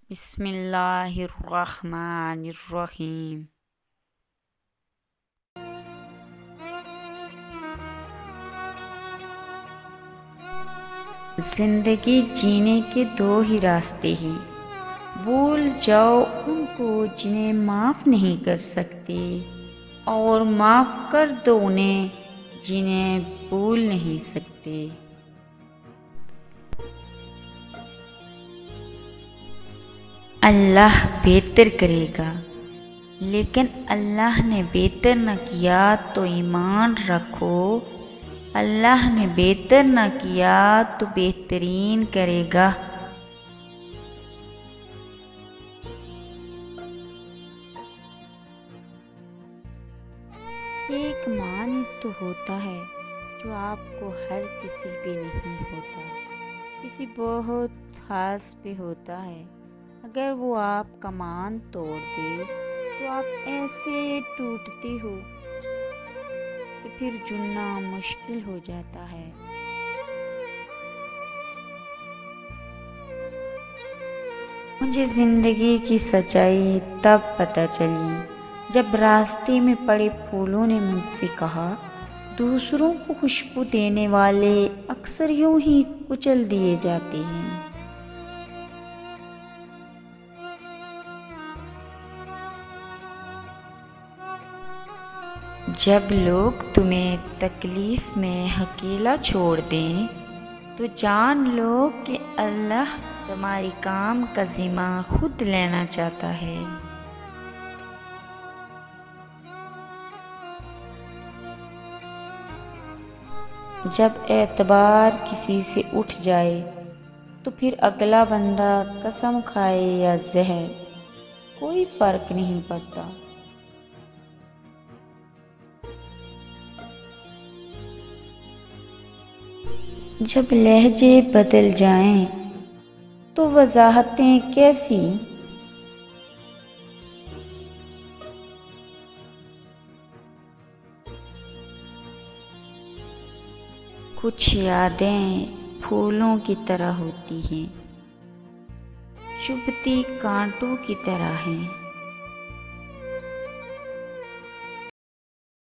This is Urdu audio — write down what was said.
بسم اللہ الرحمن الرحیم۔ زندگی جینے کے دو ہی راستے ہیں، بھول جاؤ ان کو جنہیں معاف نہیں کر سکتے، اور معاف کر دو انہیں جنہیں بھول نہیں سکتے۔ اللہ بہتر کرے گا، لیکن اللہ نے بہتر نہ کیا تو ایمان رکھو، اللہ نے بہتر نہ کیا تو بہترین کرے گا۔ ایک معنی تو ہوتا ہے جو آپ کو ہر کسی پہ نہیں ہوتا، کسی بہت خاص پہ ہوتا ہے۔ اگر وہ آپ کا مان توڑ دے تو آپ ایسے ٹوٹتے ہو کہ پھر جڑنا مشکل ہو جاتا ہے۔ مجھے زندگی کی سچائی تب پتہ چلی جب راستے میں پڑے پھولوں نے مجھ سے کہا، دوسروں کو خوشبو دینے والے اکثر یوں ہی کچل دیے جاتے ہیں۔ جب لوگ تمہیں تکلیف میں اکیلا چھوڑ دیں تو جان لو کہ اللہ تمہاری کام کا ذمہ خود لینا چاہتا ہے۔ جب اعتبار کسی سے اٹھ جائے تو پھر اگلا بندہ قسم کھائے یا زہر، کوئی فرق نہیں پڑتا۔ جب لہجے بدل جائیں تو وضاحتیں کیسی؟ کچھ یادیں پھولوں کی طرح ہوتی ہیں، چبھتی کانٹوں کی طرح ہیں۔